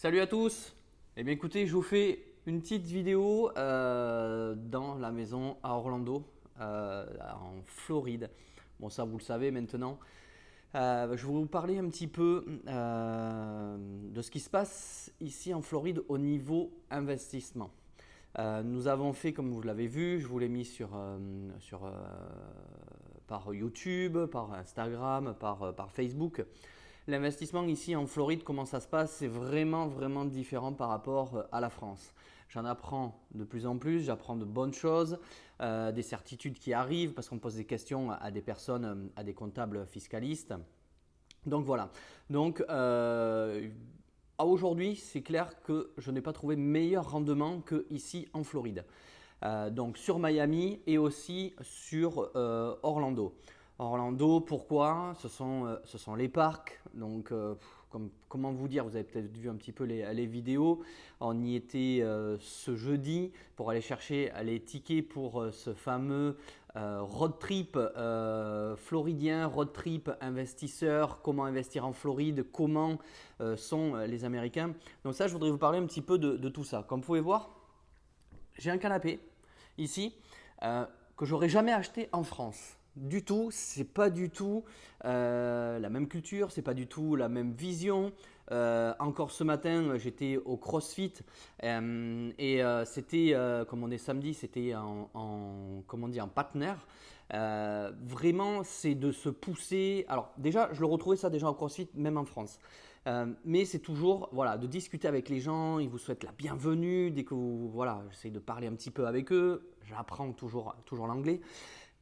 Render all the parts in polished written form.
Salut à tous. Eh bien écoutez, je vous fais une petite vidéo dans la maison à Orlando, en Floride. Bon, ça vous le savez maintenant. Je vais vous parler un petit peu de ce qui se passe ici en Floride au niveau investissement. Nous avons fait, comme vous l'avez vu, je vous l'ai mis par YouTube, par Instagram, par Facebook. L'investissement ici en Floride, comment ça se passe, c'est vraiment différent par rapport à la France. J'en apprends de plus en plus, j'apprends de bonnes choses, des certitudes qui arrivent parce qu'on pose des questions à des personnes, à des comptables fiscalistes. Donc voilà. Donc aujourd'hui, c'est clair que je n'ai pas trouvé meilleur rendement qu'ici en Floride. Donc sur Miami et aussi sur Orlando. Orlando, pourquoi ce sont les parcs. Donc, comment vous dire, vous avez peut-être vu un petit peu les vidéos. On y était ce jeudi pour aller chercher les tickets pour ce fameux road trip floridien, road trip investisseur, comment investir en Floride, comment sont les Américains. Donc ça, je voudrais vous parler un petit peu de tout ça. Comme vous pouvez voir, j'ai un canapé ici que j'aurais jamais acheté en France. Du tout, c'est pas du tout la même culture, c'est pas du tout la même vision. Encore ce matin, j'étais au CrossFit c'était, comme on est samedi, c'était comment on dit, en partenaire. Vraiment, c'est de se pousser. Alors déjà, je le retrouvais ça déjà au CrossFit, même en France. Mais c'est toujours voilà, de discuter avec les gens, ils vous souhaitent la bienvenue. Dès que vous, voilà, j'essaie de parler un petit peu avec eux, j'apprends toujours l'anglais.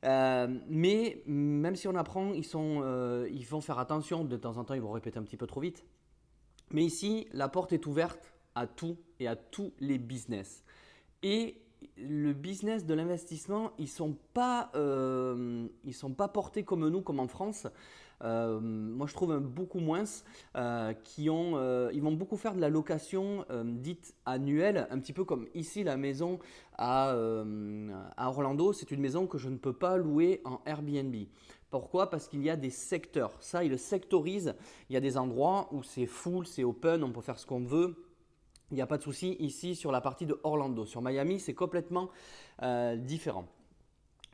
Mais même si on apprend, ils vont faire attention, de temps en temps ils vont répéter un petit peu trop vite. Mais ici, la porte est ouverte à tout et à tous les business. Et le business de l'investissement, ils sont pas portés comme nous, comme en France. Moi, je trouve beaucoup moins ils vont beaucoup faire de la location dite annuelle, un petit peu comme ici la maison à Orlando. C'est une maison que je ne peux pas louer en Airbnb. Pourquoi? Parce qu'il y a des secteurs. Ça, ils le sectorisent. Il y a des endroits où c'est full, c'est open, on peut faire ce qu'on veut. Il n'y a pas de souci ici sur la partie de Orlando. Sur Miami, c'est complètement différent.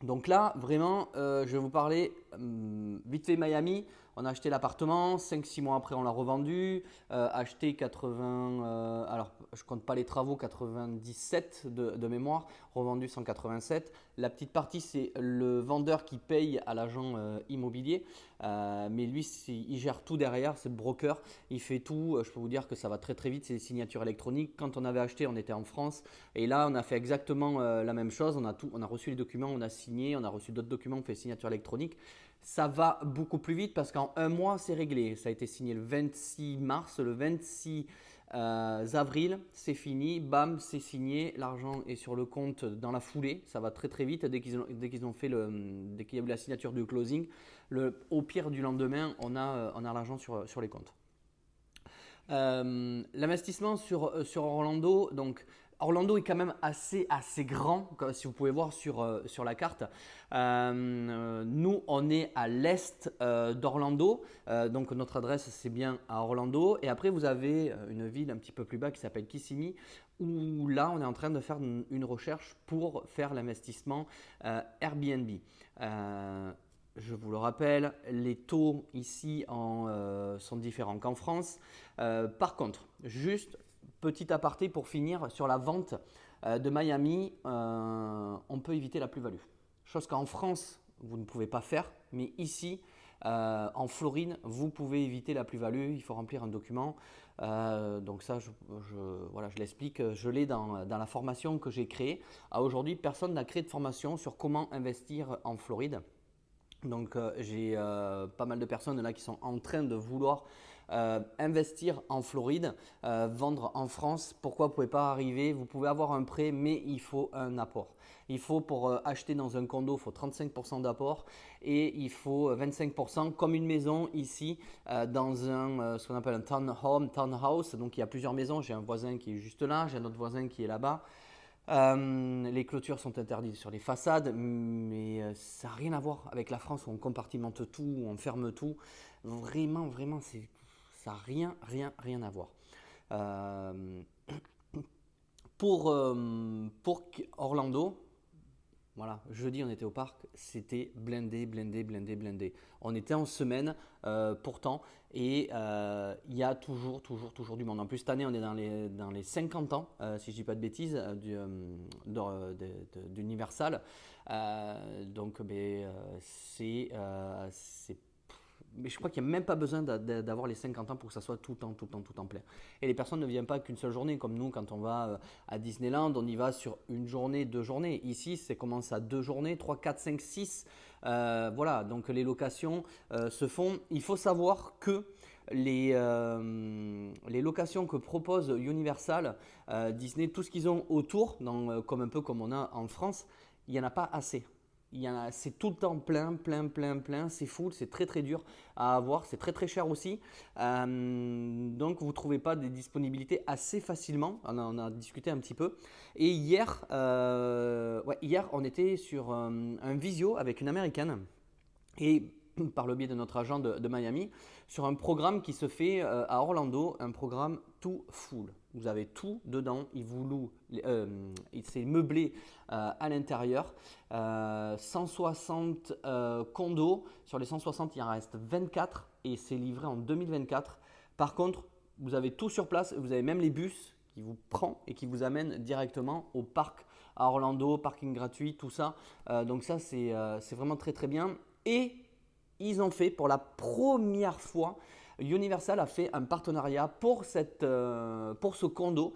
Donc là, vraiment, je vais vous parler vite fait Miami. On a acheté l'appartement, 5-6 mois après, on l'a revendu. Acheté 80, alors je ne compte pas les travaux, 97 de mémoire, revendu 187. La petite partie, c'est le vendeur qui paye à l'agent immobilier. Mais lui, il gère tout derrière, c'est le broker. Il fait tout. Je peux vous dire que ça va très vite, c'est des signatures électroniques. Quand on avait acheté, on était en France. Et là, on a fait exactement la même chose. On a reçu les documents, on a signé, on a reçu d'autres documents, on fait signature électronique. Ça va beaucoup plus vite parce qu'en un mois, c'est réglé. Ça a été signé le 26 mars, le 26 avril, c'est fini. Bam, c'est signé. L'argent est sur le compte dans la foulée. Ça va très vite dès qu'ils ont fait dès qu'il y a eu la signature du closing. Au pire du lendemain, on a l'argent sur les comptes. L'investissement sur Orlando, donc Orlando est quand même assez grand, si vous pouvez voir sur la carte. Nous, on est à l'est d'Orlando, donc notre adresse c'est bien à Orlando. Et après, vous avez une ville un petit peu plus bas qui s'appelle Kissimmee, où là, on est en train de faire une recherche pour faire l'investissement Airbnb. Je vous le rappelle, les taux ici sont différents qu'en France. Par contre, juste petit aparté pour finir sur la vente de Miami, on peut éviter la plus-value. Chose qu'en France, vous ne pouvez pas faire, mais ici, en Floride, vous pouvez éviter la plus-value. Il faut remplir un document. Donc ça, voilà, je l'explique. Je l'ai dans la formation que j'ai créée. Aujourd'hui, personne n'a créé de formation sur comment investir en Floride. Donc j'ai pas mal de personnes là qui sont en train de vouloir investir en Floride, vendre en France. Pourquoi vous ne pouvez pas arriver? Vous pouvez avoir un prêt, mais il faut un apport. Il faut pour acheter dans un condo, il faut 35% d'apport et il faut 25% comme une maison ici dans ce qu'on appelle un townhouse. Donc il y a plusieurs maisons. J'ai un voisin qui est juste là, j'ai un autre voisin qui est là-bas. Les clôtures sont interdites sur les façades, mais ça n'a rien à voir avec la France où on compartimente tout, où on ferme tout. Vraiment, ça n'a rien à voir. Euh, pour Orlando, voilà, jeudi on était au parc, c'était blindé, blindé, blindé, blindé. On était en semaine pourtant et il y a toujours du monde. En plus cette année on est dans les 50 ans, si je ne dis pas de bêtises, d'Universal. Donc c'est mais je crois qu'il n'y a même pas besoin d'avoir les 50 ans pour que ça soit tout le temps, tout le temps, tout le temps plein. Et les personnes ne viennent pas qu'une seule journée, comme nous, quand on va à Disneyland, on y va sur une journée, 2 journées. Ici, c'est commence à 2 journées, 3, 4, 5, 6. Voilà, donc les locations se font. Il faut savoir que les locations que propose Universal, Disney, tout ce qu'ils ont autour, comme un peu comme on a en France, il n'y en a pas assez. C'est tout le temps plein, plein, plein, plein. C'est full, c'est très, très dur à avoir. C'est très, très cher aussi. Donc, vous ne trouvez pas des disponibilités assez facilement. On a discuté un petit peu. Et hier, on était sur un visio avec une américaine. Et par le biais de notre agent de Miami, sur un programme qui se fait à Orlando, un programme tout full. Vous avez tout dedans, il vous loue, c'est meublé à l'intérieur. 160 condos, sur les 160 il en reste 24 et c'est livré en 2024. Par contre, vous avez tout sur place, vous avez même les bus qui vous prend et qui vous amène directement au parc à Orlando, parking gratuit, tout ça. Donc ça c'est vraiment très très bien. Et ils ont fait pour la première fois, Universal a fait un partenariat pour ce condo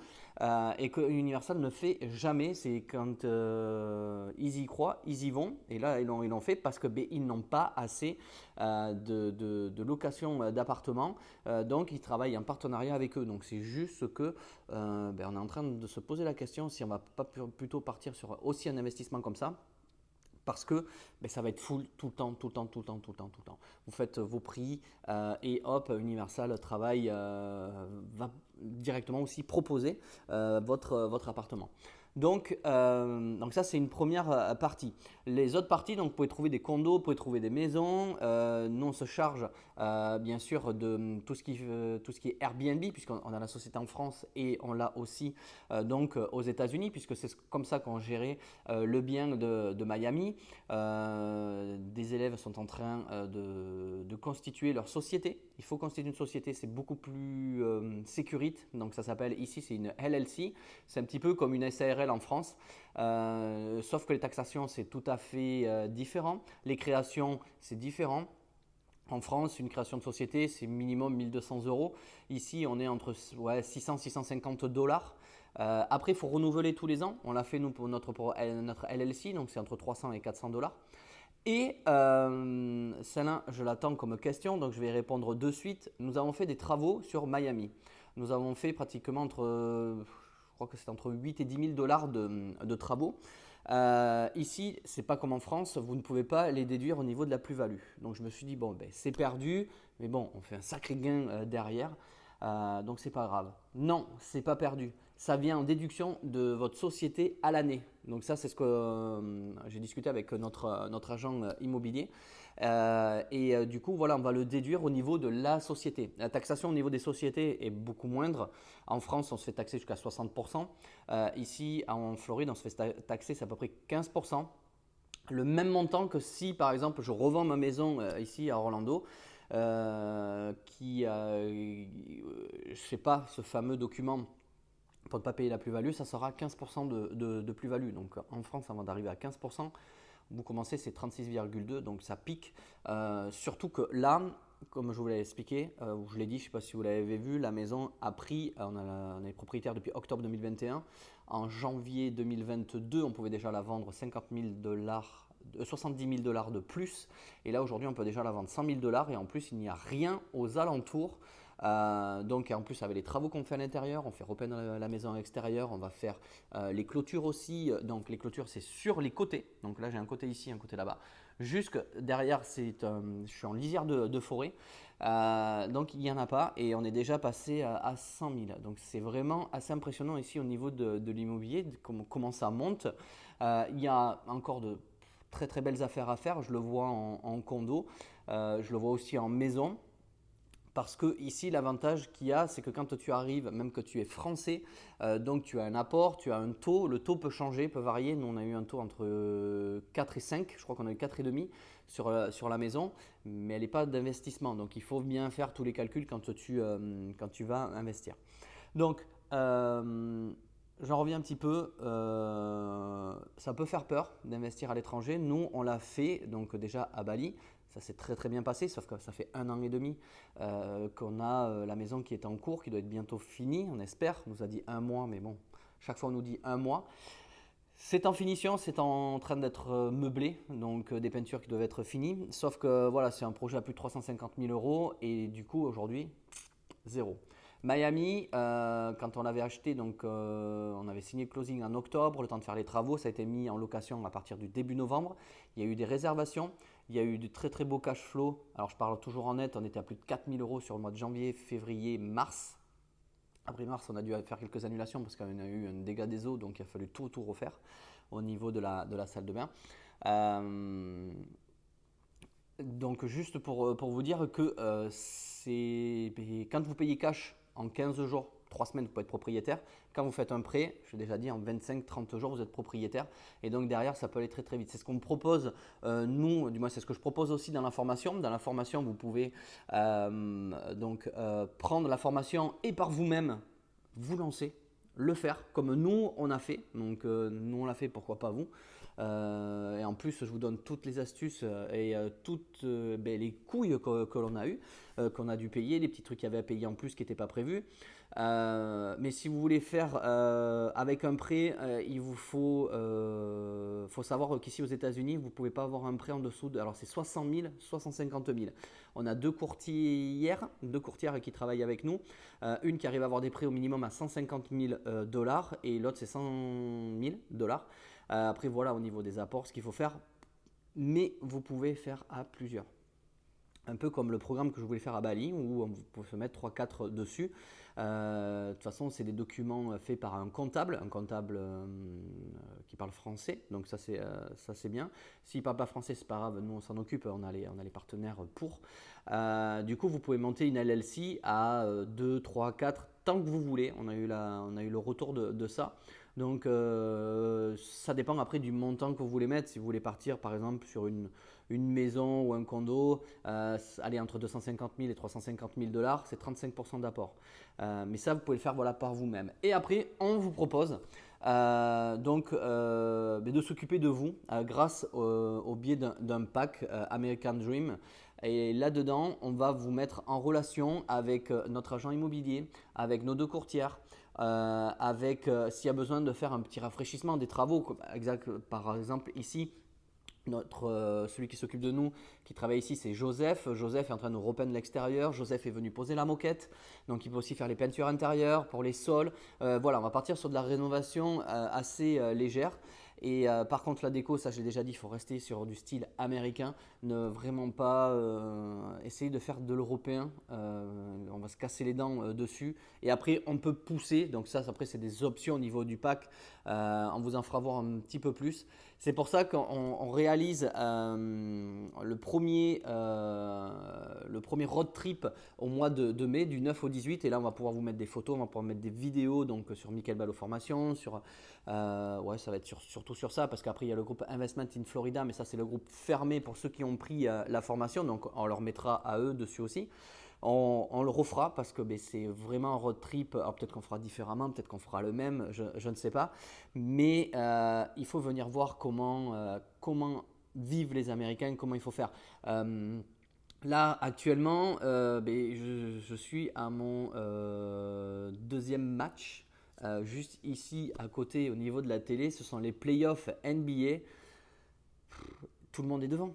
et que Universal ne fait jamais. C'est quand ils y croient, ils y vont. Et là, ils l'ont fait parce que ils n'ont pas assez de location d'appartements. Donc, ils travaillent en partenariat avec eux. Donc, c'est juste que on est en train de se poser la question si on ne va pas plutôt partir sur aussi un investissement comme ça. Parce que ça va être full tout le temps, tout le temps, tout le temps, tout le temps, tout le temps. Vous faites vos prix et hop, Universal Travail va directement aussi proposer votre appartement. Donc ça, c'est une première partie. Les autres parties, donc vous pouvez trouver des condos, vous pouvez trouver des maisons. Nous, on se charge bien sûr de tout ce qui est Airbnb, puisqu'on a la société en France et on l'a aussi donc aux États-Unis, puisque c'est comme ça qu'on gérait le bien de Miami. Des élèves sont en train de constituer leur société. Il faut constituer une société, c'est beaucoup plus sécurite. Donc ça s'appelle ici, c'est une LLC. C'est un petit peu comme une SARL en France. Sauf que les taxations, c'est tout à fait différent. Les créations, c'est différent. En France, une création de société, c'est minimum 1200 euros. Ici, on est entre 600 et 650 dollars. Après, il faut renouveler tous les ans. On l'a fait nous pour notre LLC, donc c'est entre 300 et 400 dollars. Et celle-là, je l'attends comme question, donc je vais y répondre de suite. Nous avons fait des travaux sur Miami. Nous avons fait pratiquement je crois que c'est entre 8 et 10 000 dollars de travaux. Ici, c'est pas comme en France, vous ne pouvez pas les déduire au niveau de la plus-value. Donc je me suis dit, bon, c'est perdu, mais bon, on fait un sacré gain derrière, donc c'est pas grave. Non, c'est pas perdu. Ça vient en déduction de votre société à l'année. Donc ça, c'est ce que j'ai discuté avec notre agent immobilier. Du coup, voilà, on va le déduire au niveau de la société. La taxation au niveau des sociétés est beaucoup moindre. En France, on se fait taxer jusqu'à 60%. Ici, en Floride, on se fait taxer, c'est à peu près 15%. Le même montant que si, par exemple, je revends ma maison ici à Orlando, je ne fais pas ce fameux document pour ne pas payer la plus-value, ça sera 15% de plus-value. Donc en France, avant d'arriver à 15%, vous commencez, c'est 36,2, donc ça pique. Surtout que là, comme je vous l'ai expliqué, je l'ai dit, je ne sais pas si vous l'avez vu, la maison a pris, on est propriétaire depuis octobre 2021. En janvier 2022, on pouvait déjà la vendre 50 000 dollars. 70 000 dollars de plus. Et là, aujourd'hui, on peut déjà la vendre 100 000 dollars. Et en plus, il n'y a rien aux alentours. Donc en plus avec les travaux qu'on fait à l'intérieur, on fait repeindre la maison extérieure, on va faire les clôtures aussi. Donc les clôtures c'est sur les côtés. Donc là j'ai un côté ici, un côté là-bas. Jusque derrière, je suis en lisière de forêt. Donc il n'y en a pas et on est déjà passé à 100 000. Donc c'est vraiment assez impressionnant ici au niveau de l'immobilier, comment ça monte. Il y a encore de très très belles affaires à faire. Je le vois en condo, je le vois aussi en maison. Parce que ici, l'avantage qu'il y a, c'est que quand tu arrives, même que tu es français, donc tu as un apport, tu as un taux, le taux peut changer, peut varier. Nous, on a eu un taux entre 4 et 5, je crois qu'on a eu 4,5 sur la maison, mais elle n'est pas d'investissement. Donc il faut bien faire tous les calculs quand tu vas investir. Donc, j'en reviens un petit peu. Ça peut faire peur d'investir à l'étranger. Nous, on l'a fait donc déjà à Bali. Ça s'est très très bien passé, sauf que ça fait 1 an et demi qu'on a la maison qui est en cours, qui doit être bientôt finie, on espère. On nous a dit 1 mois, mais bon, chaque fois on nous dit 1 mois. C'est en finition, c'est en train d'être meublé, donc des peintures qui doivent être finies. Sauf que voilà, c'est un projet à plus de 350 000 euros et du coup aujourd'hui, zéro. Miami, quand on l'avait acheté, donc on avait signé le closing en octobre, le temps de faire les travaux, ça a été mis en location à partir du début novembre. Il y a eu des réservations, il y a eu de très très beaux cash flow. Alors je parle toujours en net, on était à plus de 4 000 euros sur le mois de janvier, février, mars. Après mars, on a dû faire quelques annulations parce qu'on a eu un dégât des eaux, donc il a fallu tout refaire au niveau de la salle de bain. Donc juste pour vous dire que quand vous payez cash en 15 jours, 3 semaines, vous pouvez être propriétaire. Quand vous faites un prêt, je l'ai déjà dit, en 25-30 jours, vous êtes propriétaire. Et donc derrière, ça peut aller très très vite. C'est ce qu'on propose, nous, du moins c'est ce que je propose aussi dans la formation. Dans la formation, vous pouvez prendre la formation et par vous-même vous lancer, le faire comme nous on a fait. Donc nous on l'a fait, pourquoi pas vous. Et en plus, je vous donne toutes les astuces et toutes les couilles que l'on a eues, qu'on a dû payer, les petits trucs qu'il y avait à payer en plus qui n'étaient pas prévus. Mais si vous voulez faire avec un prêt, il vous faut savoir qu'ici aux États-Unis, vous ne pouvez pas avoir un prêt en dessous de. Alors c'est 60 000, 150 000. On a deux courtières qui travaillent avec nous. Une qui arrive à avoir des prêts au minimum à 150 000 dollars et l'autre c'est 100 000 dollars. Après voilà au niveau des apports ce qu'il faut faire, mais vous pouvez faire à plusieurs. Un peu comme le programme que je voulais faire à Bali où vous pouvez se mettre 3-4 dessus. De toute façon, c'est des documents faits par un comptable qui parle français, donc ça c'est bien. S'il ne parle pas français, c'est pas grave, nous on s'en occupe, on a les partenaires pour. Du coup, vous pouvez monter une LLC à 2, 3, 4, tant que vous voulez. On a eu le retour de ça. Donc ça dépend après du montant que vous voulez mettre. Si vous voulez partir par exemple sur une maison ou un condo, allez entre 250 000 et 350 000 dollars, c'est 35% d'apport. Mais ça, vous pouvez le faire voilà, par vous-même. Et après, on vous propose de s'occuper de vous grâce au biais d'un pack American Dream. Et là-dedans, on va vous mettre en relation avec notre agent immobilier, avec nos deux courtières, s'il y a besoin de faire un petit rafraîchissement des travaux. Par exemple, ici, celui qui s'occupe de nous, qui travaille ici, c'est Joseph. Joseph est en train de nous repeindre l'extérieur. Joseph est venu poser la moquette. Donc, il peut aussi faire les peintures intérieures pour les sols. Voilà, on va partir sur de la rénovation assez légère. Et par contre, la déco, ça j'ai déjà dit, il faut rester sur du style américain. Ne vraiment pas essayer de faire de l'européen. On va se casser les dents dessus. Et après, on peut pousser. Donc ça, après, c'est des options au niveau du pack. On vous en fera voir un petit peu plus. C'est pour ça qu'on réalise le premier road trip au mois de mai, du 9 au 18. Et là, on va pouvoir vous mettre des photos, on va pouvoir mettre des vidéos donc, sur Michael Ballot Formation. Ça va être surtout sur ça, parce qu'après, il y a le groupe Investment in Florida, mais ça, c'est le groupe fermé pour ceux qui ont pris la formation. Donc, on leur mettra à eux dessus aussi. On le refera parce que c'est vraiment un road trip. Alors peut-être qu'on fera différemment, peut-être qu'on fera le même, je ne sais pas. Mais il faut venir voir comment vivent les Américains, comment il faut faire. Là, actuellement, je suis à mon deuxième match. Juste ici, à côté, au niveau de la télé, ce sont les playoffs NBA. Tout le monde est devant.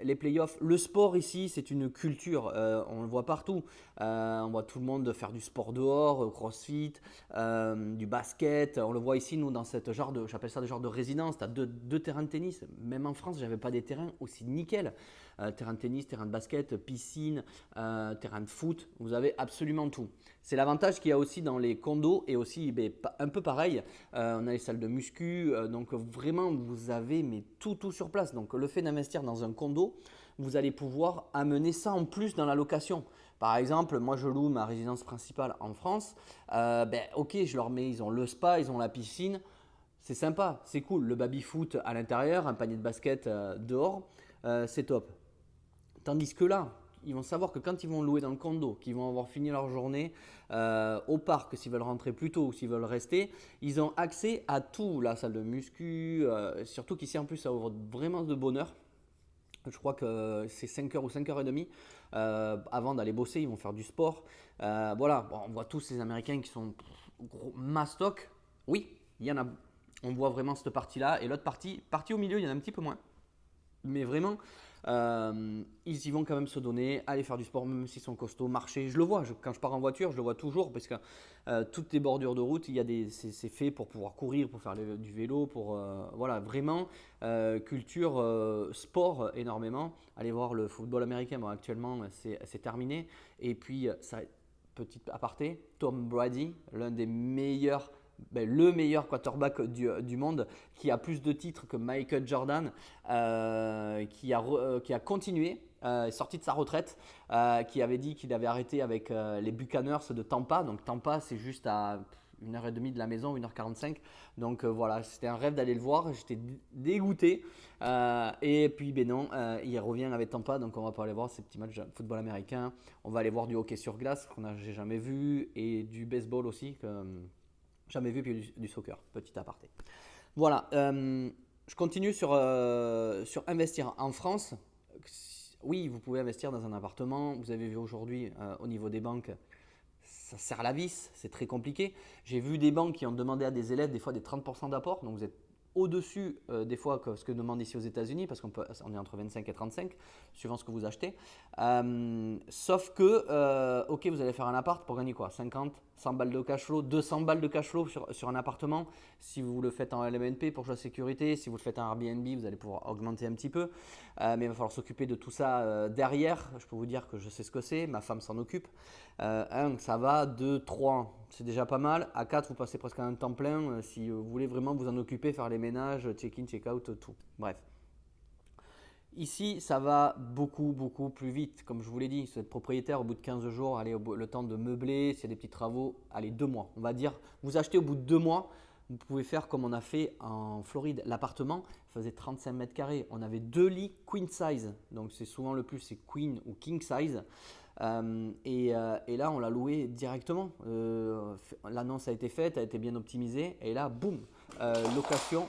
Les playoffs, le sport ici, c'est une culture, on le voit partout. On voit tout le monde faire du sport dehors, crossfit, du basket. On le voit ici, nous, dans j'appelle ça des genres de résidence. Tu as deux terrains de tennis. Même en France, j'avais pas des terrains aussi nickel. Terrain de tennis, terrain de basket, piscine, terrain de foot. Vous avez absolument tout. C'est l'avantage qu'il y a aussi dans les condos et aussi un peu pareil. On a les salles de muscu. Donc vraiment, vous avez tout sur place. Donc le fait d'investir dans un condo, vous allez pouvoir amener ça en plus dans la location. Par exemple, moi je loue ma résidence principale en France. Ok, je leur mets, ils ont le spa, ils ont la piscine. C'est sympa, c'est cool. Le baby-foot à l'intérieur, un panier de basket dehors, c'est top. Tandis que là, ils vont savoir que quand ils vont louer dans le condo, qu'ils vont avoir fini leur journée au parc, s'ils veulent rentrer plus tôt ou s'ils veulent rester, ils ont accès à tout, la salle de muscu, surtout qu'ici en plus ça ouvre vraiment de bonne heure. Je crois que c'est 5 heures ou 5h30. Avant d'aller bosser, ils vont faire du sport. Voilà, bon, on voit tous ces Américains qui sont gros mastoc. Oui, il y en a. On voit vraiment cette partie-là. Et l'autre partie au milieu, il y en a un petit peu moins. Mais vraiment, ils y vont quand même se donner, aller faire du sport, même s'ils sont costauds, marcher. Je le vois, quand je pars en voiture, je le vois toujours parce que toutes les bordures de route, c'est fait pour pouvoir courir, pour faire du vélo, pour voilà, vraiment culture, sport énormément. Allez voir le football américain, bon, actuellement c'est terminé. Et puis, petit aparté, Tom Brady, l'un des meilleurs le meilleur quarterback du monde, qui a plus de titres que Michael Jordan, qui a continué, est sorti de sa retraite, qui avait dit qu'il avait arrêté avec les Buccaneers de Tampa. Donc Tampa, c'est juste à 1h30 de la maison, 1h45. Donc voilà, c'était un rêve d'aller le voir. J'étais dégoûté. Et puis, ben non, il revient avec Tampa. Donc on va pas aller voir ces petits matchs de football américain. On va aller voir du hockey sur glace, j'ai jamais vu, et du baseball aussi. Jamais vu, puis du soccer, petit aparté. Voilà, je continue sur investir en France. Oui, vous pouvez investir dans un appartement. Vous avez vu aujourd'hui au niveau des banques, ça serre la vis, c'est très compliqué. J'ai vu des banques qui ont demandé à des élèves des fois des 30% d'apport, donc vous êtes au-dessus des fois que ce que demande ici aux États-Unis, parce on est entre 25 et 35, suivant ce que vous achetez. Sauf que, ok, vous allez faire un appart pour gagner quoi, 50, 100 balles de cash flow, 200 balles de cash flow sur un appartement. Si vous le faites en LMNP pour la sécurité, si vous le faites en Airbnb, vous allez pouvoir augmenter un petit peu. Mais il va falloir s'occuper de tout ça derrière. Je peux vous dire que je sais ce que c'est, ma femme s'en occupe. Ça va. 2, 3, c'est déjà pas mal. À 4, vous passez presque un temps plein si vous voulez vraiment vous en occuper, faire les ménages, check-in, check-out, tout. Bref. Ici, ça va beaucoup, beaucoup plus vite. Comme je vous l'ai dit, si vous êtes propriétaire, au bout de 15 jours, allez, le temps de meubler, s'il y a des petits travaux, allez, 2 mois. On va dire, vous achetez au bout de 2 mois, vous pouvez faire comme on a fait en Floride. L'appartement faisait 35 mètres carrés. On avait 2 lits queen size. Donc, c'est souvent le plus, c'est queen ou king size. Et là, on l'a loué directement. L'annonce a été faite, a été bien optimisée. Et là, boum, location.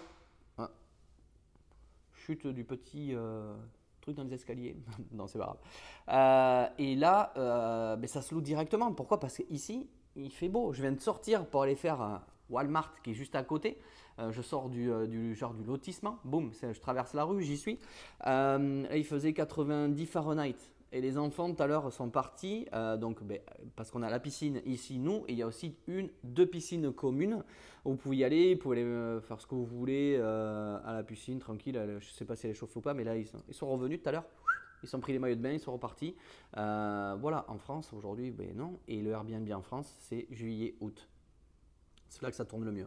Chute du petit truc dans les escaliers. Non, c'est pas grave. Et là, ça se loue directement. Pourquoi? Parce qu'ici, il fait beau. Je viens de sortir pour aller faire un Walmart qui est juste à côté. Je sors du lotissement. Boum, je traverse la rue, j'y suis. Et il faisait 90 Fahrenheit. Et les enfants tout à l'heure sont partis, parce qu'on a la piscine ici, nous, et il y a aussi 2 piscines communes où vous pouvez y aller, vous pouvez aller faire ce que vous voulez à la piscine, tranquille. Je ne sais pas si elle est chauffée ou pas, mais là, ils sont revenus tout à l'heure. Ils ont pris les maillots de bain, ils sont repartis. Voilà, en France, aujourd'hui, non. Et le Airbnb en France, c'est juillet, août. C'est là que ça tourne le mieux.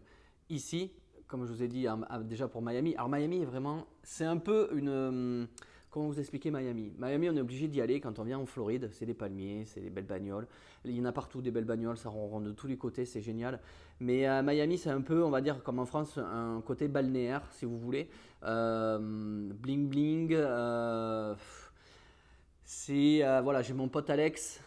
Ici, comme je vous ai dit déjà pour Miami, alors Miami est vraiment, c'est un peu une... Comment vous expliquer Miami? Miami, on est obligé d'y aller quand on vient en Floride. C'est des palmiers, c'est des belles bagnoles. Il y en a partout des belles bagnoles, ça ronronne de tous les côtés, c'est génial. Mais Miami, c'est un peu, on va dire, comme en France, un côté balnéaire, si vous voulez. Bling bling. Voilà, j'ai mon pote Alex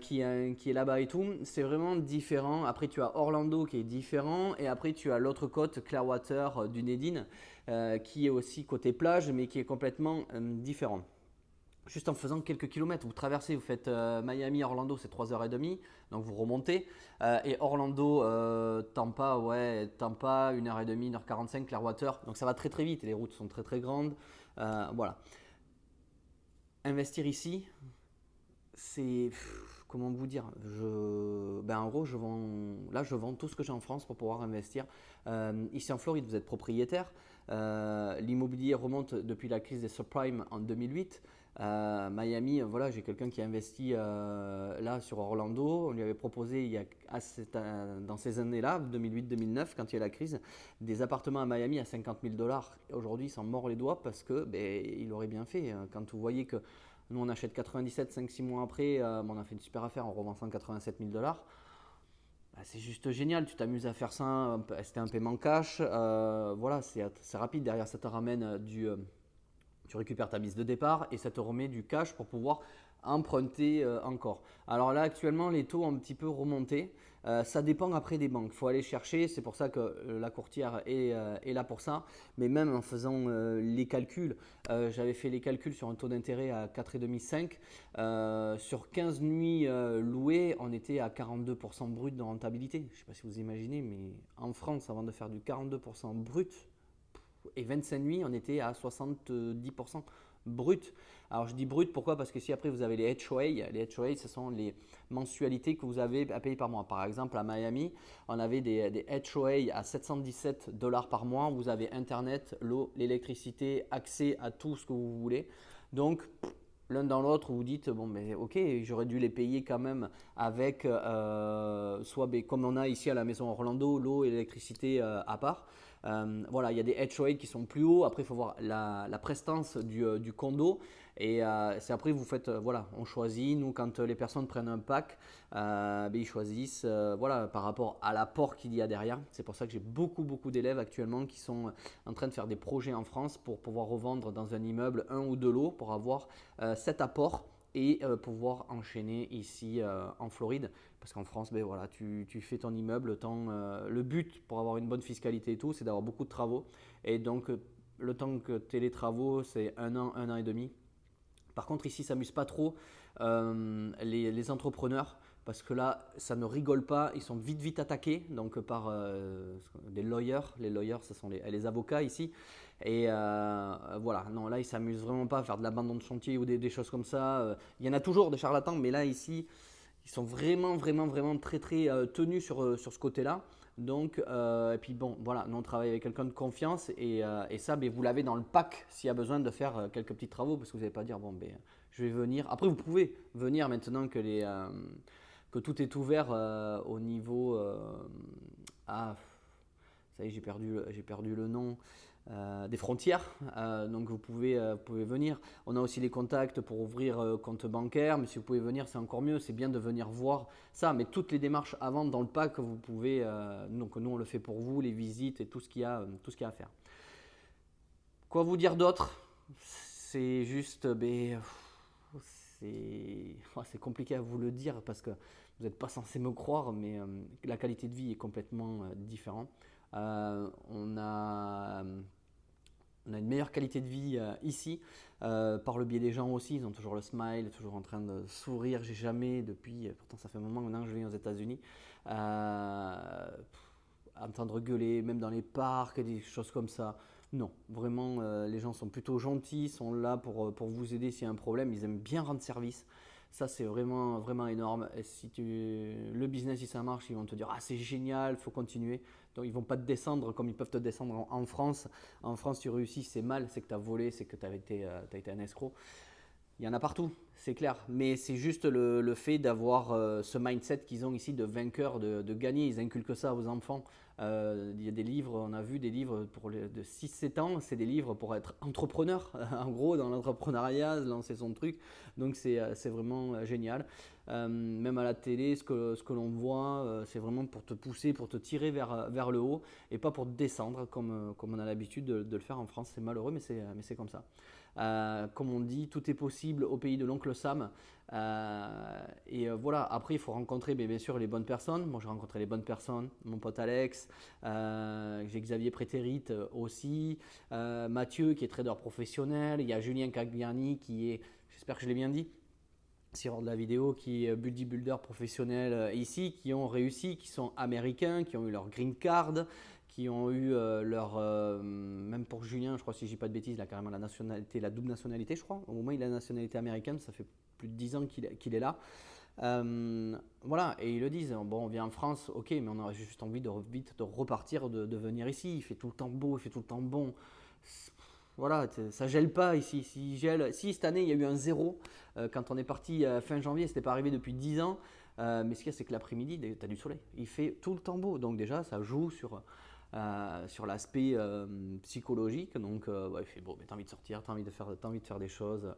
qui est là-bas et tout. C'est vraiment différent. Après, tu as Orlando qui est différent. Et après, tu as l'autre côte, Clearwater, Dunedin, qui est aussi côté plage, mais qui est complètement différent. Juste en faisant quelques kilomètres, vous traversez, vous faites Miami, Orlando, c'est 3h30, donc vous remontez. Et Orlando, Tampa, 1h30, 1h45, Clearwater, donc ça va très très vite et les routes sont très très grandes. Voilà. Investir ici, c'est. Comment vous dire, en gros, je vends tout ce que j'ai en France pour pouvoir investir. Ici en Floride, vous êtes propriétaire. L'immobilier remonte depuis la crise des subprimes en 2008. Miami, voilà, j'ai quelqu'un qui a investi là sur Orlando. On lui avait proposé dans ces années-là, 2008-2009, quand il y a la crise, des appartements à Miami à 50 000 $. Aujourd'hui, il s'en mord les doigts parce que il aurait bien fait. Quand vous voyez que Nous, on achète 97, 5-6 mois après, on a fait une super affaire, on revend 187 000 $. Bah, c'est juste génial, tu t'amuses à faire ça, c'était un paiement cash, voilà, c'est rapide, derrière ça te ramène tu récupères ta mise de départ et ça te remet du cash pour pouvoir emprunter encore. Alors là, actuellement, les taux ont un petit peu remonté. Ça dépend après des banques. Il faut aller chercher. C'est pour ça que la courtière est là pour ça. Mais même en faisant les calculs, j'avais fait les calculs sur un taux d'intérêt à 4,5-5. Sur 15 nuits louées, on était à 42% brut de rentabilité. Je ne sais pas si vous imaginez, mais en France, avant de faire du 42% brut, et 25 nuits, on était à 70% brut. Alors je dis brut, pourquoi? Parce que si après vous avez les HOA, ce sont les mensualités que vous avez à payer par mois. Par exemple, à Miami, on avait des HOA à 717 $ par mois. Vous avez Internet, l'eau, l'électricité, accès à tout ce que vous voulez. Donc, l'un dans l'autre, vous dites, bon, mais ok, j'aurais dû les payer quand même avec, soit comme on a ici à la maison Orlando, l'eau et l'électricité à part. Voilà, il y a des HOA qui sont plus hauts. Après, il faut voir la prestance du condo. Et c'est après, vous faites, voilà, on choisit. Nous, quand les personnes prennent un pack, ils choisissent voilà, par rapport à l'apport qu'il y a derrière. C'est pour ça que j'ai beaucoup d'élèves actuellement qui sont en train de faire des projets en France pour pouvoir revendre dans un immeuble un ou deux lots pour avoir cet apport et pouvoir enchaîner ici en Floride. Parce qu'en France, ben voilà, tu fais ton immeuble, le but pour avoir une bonne fiscalité et tout, c'est d'avoir beaucoup de travaux. Et donc, le temps que tu aies les travaux, c'est 1 an et demi. Par contre, ici, ça ne s'amuse pas trop les entrepreneurs. Parce que là, ça ne rigole pas, ils sont vite attaqués donc par des lawyers. Les lawyers, ce sont les avocats ici. Et voilà, non, là, ils s'amusent vraiment pas à faire de l'abandon de chantier ou des choses comme ça. Il y en a toujours des charlatans, mais là, ici, ils sont vraiment très tenus sur ce côté-là. Donc, et puis bon, voilà, nous on travaille avec quelqu'un de confiance et ça, ben, vous l'avez dans le pack s'il y a besoin de faire quelques petits travaux parce que vous n'allez pas dire, bon, ben, je vais venir. Après, vous pouvez venir maintenant que tout est ouvert au niveau. Ça y est, j'ai perdu le nom. Des frontières, donc vous pouvez venir. On a aussi les contacts pour ouvrir compte bancaire, mais si vous pouvez venir, c'est encore mieux. C'est bien de venir voir ça, mais toutes les démarches avant dans le pack, vous pouvez. Donc nous, on le fait pour vous, les visites et tout ce qu'il y a à faire. Quoi vous dire d'autre? C'est juste, c'est compliqué à vous le dire parce que vous n'êtes pas censé me croire, mais la qualité de vie est complètement différente. On a une meilleure qualité de vie ici, par le biais des gens aussi. Ils ont toujours le smile, toujours en train de sourire. J'ai jamais, pourtant ça fait un moment maintenant que je viens aux États-Unis, entendre gueuler, même dans les parcs, des choses comme ça. Non, vraiment, les gens sont plutôt gentils, sont là pour vous aider s'il y a un problème. Ils aiment bien rendre service. Ça, c'est vraiment énorme. Et le business, si ça marche, ils vont te dire, ah, c'est génial, il faut continuer. Donc, ils ne vont pas te descendre comme ils peuvent te descendre en France. En France, tu réussis, c'est mal, c'est que tu as volé, c'est que tu as été un escroc. Il y en a partout, c'est clair. Mais c'est juste le fait d'avoir ce mindset qu'ils ont ici de vainqueur, de gagner. Ils inculquent ça aux enfants. Il y a des livres, on a vu des livres de 6-7 ans, c'est des livres pour être entrepreneur, en gros, dans l'entrepreneuriat, lancer son truc. Donc c'est vraiment génial. Même à la télé, ce que l'on voit, c'est vraiment pour te pousser, pour te tirer vers le haut et pas pour te descendre comme on a l'habitude de le faire en France. C'est malheureux, mais c'est comme ça. Comme on dit, tout est possible au pays de l'oncle Sam. Voilà, après il faut rencontrer bien sûr les bonnes personnes. Moi j'ai rencontré les bonnes personnes, mon pote Alex, j'ai Xavier Prétérit aussi, Mathieu qui est trader professionnel, il y a Julien Cagliani qui est, j'espère que je l'ai bien dit, sur de la vidéo, qui est bodybuilder professionnel ici, qui ont réussi, qui sont américains, qui ont eu leur green card, qui ont eu même pour Julien, je crois, si je dis pas de bêtises, il a carrément la nationalité, la double nationalité, je crois. Au moment où il a la nationalité américaine, ça fait plus de 10 ans qu'il est là. Voilà, et ils le disent, bon, on vient en France, ok, mais on a juste envie de vite de repartir, de venir ici. Il fait tout le temps beau, il fait tout le temps bon. Voilà, ça gèle pas ici. Si cette année il y a eu un zéro, quand on est parti fin janvier, c'était pas arrivé depuis 10 ans. Mais ce qu'il y a, c'est que l'après-midi, tu as du soleil. Il fait tout le temps beau. Donc déjà, ça joue sur l'aspect psychologique. Donc ouais, il fait beau, mais tu as envie de sortir, tu as envie de faire des choses.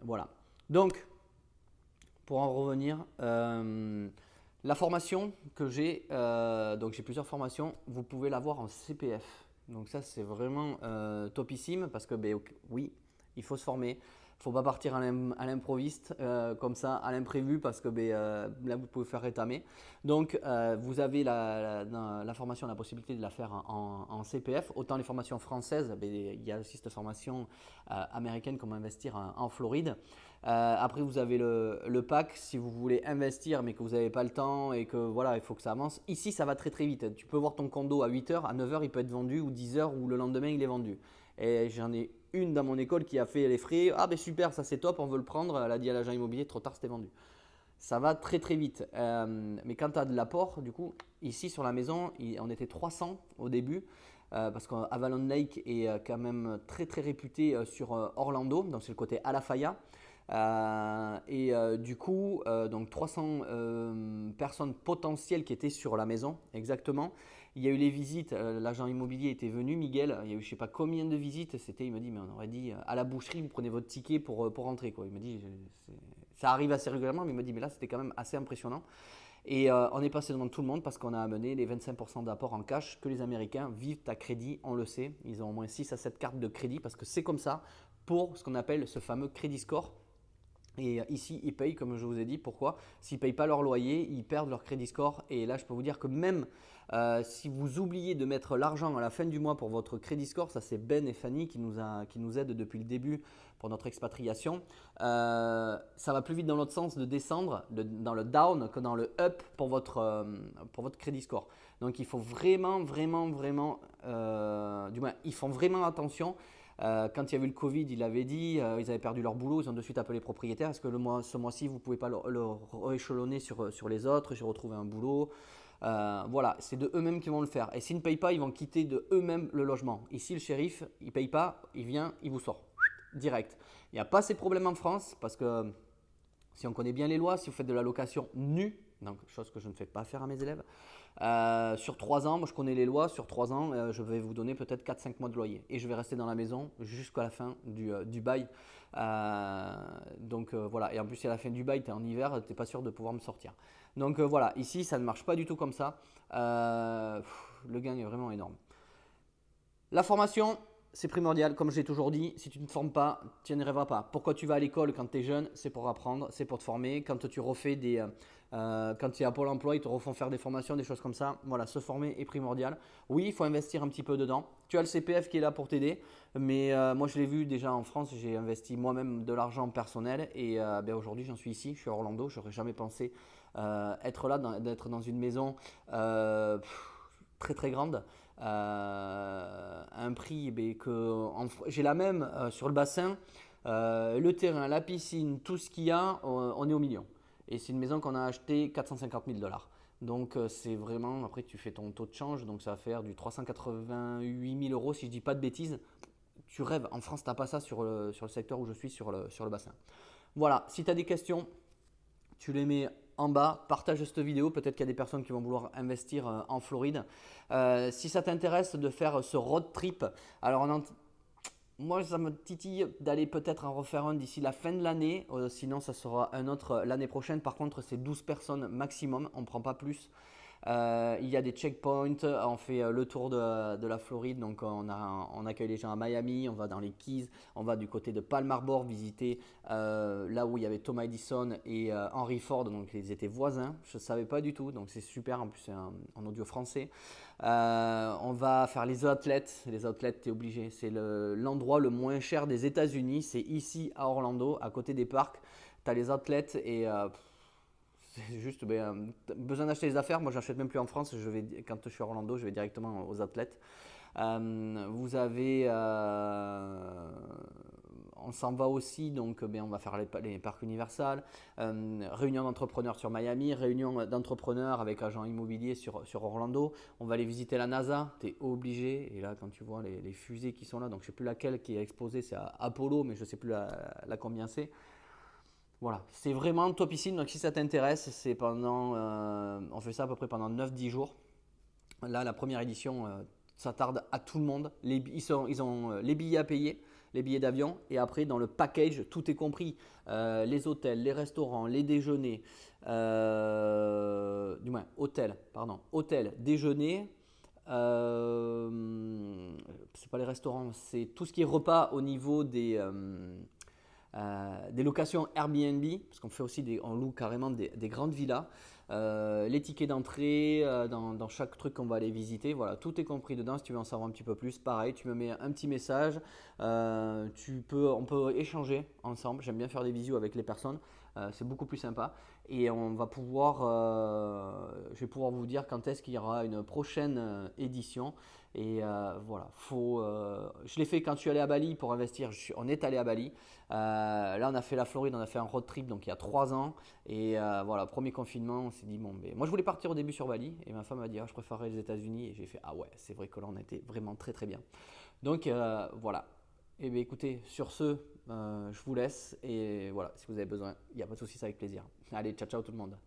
Voilà. Donc, pour en revenir, la formation que j'ai, donc j'ai plusieurs formations, vous pouvez l'avoir en CPF. Donc ça c'est vraiment topissime parce que oui, il faut se former. Il ne faut pas partir à l'improviste comme ça, à l'imprévu parce que là vous pouvez faire rétamer. Donc vous avez la formation, la possibilité de la faire en CPF. Autant les formations françaises, il y a aussi cette formation américaine comment investir en Floride. Après, vous avez le pack si vous voulez investir mais que vous n'avez pas le temps et que voilà, il faut que ça avance. Ici, ça va très très vite. Tu peux voir ton condo à 8h, à 9h, il peut être vendu ou 10h ou le lendemain, il est vendu. Et j'en ai une dans mon école qui a fait les frais. Ah ben super, ça c'est top, on veut le prendre. Elle a dit à l'agent immobilier, trop tard, c'était vendu. Ça va très très vite. Mais quand tu as de l'apport, du coup, ici sur la maison, on était 300 au début. Parce qu'Avalon Lake est quand même très très réputé sur Orlando, donc c'est le côté Alafaya. Du coup, donc 300 personnes potentielles qui étaient sur la maison, exactement. Il y a eu les visites, l'agent immobilier était venu, Miguel, il y a eu je ne sais pas combien de visites, il me dit, mais on aurait dit à la boucherie, vous prenez votre ticket pour rentrer, quoi. Il me dit, ça arrive assez régulièrement, mais il me dit, mais là c'était quand même assez impressionnant. Et on est passé devant tout le monde parce qu'on a amené les 25% d'apport en cash que les Américains vivent à crédit, on le sait. Ils ont au moins 6 à 7 cartes de crédit parce que c'est comme ça pour ce qu'on appelle ce fameux crédit score. Et ici, ils payent, comme je vous ai dit, pourquoi? S'ils ne payent pas leur loyer, ils perdent leur crédit score. Et là, je peux vous dire que même si vous oubliez de mettre l'argent à la fin du mois pour votre crédit score, ça c'est Ben et Fanny qui nous aident depuis le début pour notre expatriation, ça va plus vite dans l'autre sens de descendre dans le down que dans le up pour votre crédit score. Donc il faut vraiment, vraiment, vraiment, du moins, ils font vraiment attention. Quand il y a eu le Covid, il avait dit, ils avaient perdu leur boulot, ils ont de suite appelé les propriétaires. Est-ce que ce mois-ci, vous ne pouvez pas le rééchelonner sur les autres, j'ai retrouvé un boulot. Voilà, c'est de eux-mêmes qui vont le faire. Et s'ils ne payent pas, ils vont quitter de eux-mêmes le logement. Ici, le shérif, il ne paye pas, il vient, il vous sort. Direct. Il n'y a pas ces problèmes en France parce que si on connaît bien les lois, si vous faites de la location nue, donc chose que je ne fais pas faire à mes élèves, sur 3 ans, moi je connais les lois, sur 3 ans, je vais vous donner peut-être 4-5 mois de loyer et je vais rester dans la maison jusqu'à la fin du bail. Voilà, et en plus si à la fin du bail tu es en hiver, tu n'es pas sûr de pouvoir me sortir. Donc voilà, ici ça ne marche pas du tout comme ça. Le gain est vraiment énorme. La formation, c'est primordial, comme je l'ai toujours dit, si tu ne te formes pas, tu n'y arriveras pas. Pourquoi tu vas à l'école quand tu es jeune? C'est pour apprendre, c'est pour te former. Quand tu refais quand tu es à Pôle emploi, ils te refont faire des formations, des choses comme ça. Voilà, se former est primordial. Oui, il faut investir un petit peu dedans. Tu as le CPF qui est là pour t'aider, mais moi je l'ai vu déjà en France, j'ai investi moi-même de l'argent personnel et aujourd'hui j'en suis ici, je suis à Orlando, je n'aurais jamais pensé être là, d'être dans une maison très très grande. Un prix j'ai la même sur le bassin, le terrain, la piscine, tout ce qu'il y a, on est au million. Et c'est une maison qu'on a achetée 450 000 $. Donc c'est vraiment, après tu fais ton taux de change, donc ça va faire du 388 000 € si je dis pas de bêtises. Tu rêves, en France tu n'as pas ça sur le secteur où je suis, sur le bassin. Voilà, si tu as des questions, tu les mets en bas, partage cette vidéo, peut-être qu'il y a des personnes qui vont vouloir investir en Floride. Si ça t'intéresse de faire ce road trip, alors moi ça me titille d'aller peut-être en refaire un d'ici la fin de l'année, sinon ça sera un autre l'année prochaine. Par contre c'est 12 personnes maximum, on ne prend pas plus. Il y a des checkpoints, on fait le tour de la Floride, donc on accueille les gens à Miami, on va dans les Keys, on va du côté de Palm Harbor visiter là où il y avait Thomas Edison et Henry Ford, donc ils étaient voisins, je ne savais pas du tout, donc c'est super, en plus c'est en audio français. On va faire les outlets, tu es obligé, c'est l'endroit le moins cher des États-Unis, c'est ici à Orlando, à côté des parcs, tu as les outlets et c'est juste besoin d'acheter les affaires. Moi, j'achète même plus en France. Quand je suis à Orlando, je vais directement aux athlètes. Vous avez, on s'en va aussi, donc on va faire les parcs Universal, réunion d'entrepreneurs sur Miami, réunion d'entrepreneurs avec agents immobiliers sur Orlando. On va aller visiter la NASA, tu es obligé. Et là, quand tu vois les fusées qui sont là, donc je ne sais plus laquelle qui est exposée, c'est Apollo, mais je ne sais plus la combien c'est. Voilà, c'est vraiment topissime. Donc si ça t'intéresse, on fait ça à peu près pendant 9-10 jours. Là, la première édition, ça tarde à tout le monde. Ils ont les billets à payer. les billets d'avion. Et après, dans le package, tout est compris. Les hôtels, les restaurants, les déjeuners, du moins, hôtel, déjeuner. C'est pas les restaurants, c'est tout ce qui est repas au niveau des locations Airbnb, parce qu'on fait aussi on loue carrément des grandes villas. Les tickets d'entrée dans chaque truc qu'on va aller visiter, voilà, tout est compris dedans. Si tu veux en savoir un petit peu plus, pareil, tu me mets un petit message. On peut échanger ensemble. J'aime bien faire des visios avec les personnes, c'est beaucoup plus sympa. Et je vais pouvoir vous dire quand est-ce qu'il y aura une prochaine édition. Et voilà, je l'ai fait quand je suis allé à Bali pour investir. On est allé à Bali. Là, on a fait la Floride, on a fait un road trip donc il y a 3 ans. Et voilà, premier confinement, on s'est dit bon, mais moi je voulais partir au début sur Bali. Et ma femme m'a dit je préférerais les États-Unis. Et j'ai fait ah ouais, c'est vrai que là on a été vraiment très très bien. Donc voilà. Et bien écoutez, sur ce, je vous laisse. Et voilà, si vous avez besoin, il n'y a pas de souci, c'est avec plaisir. Allez, ciao ciao tout le monde.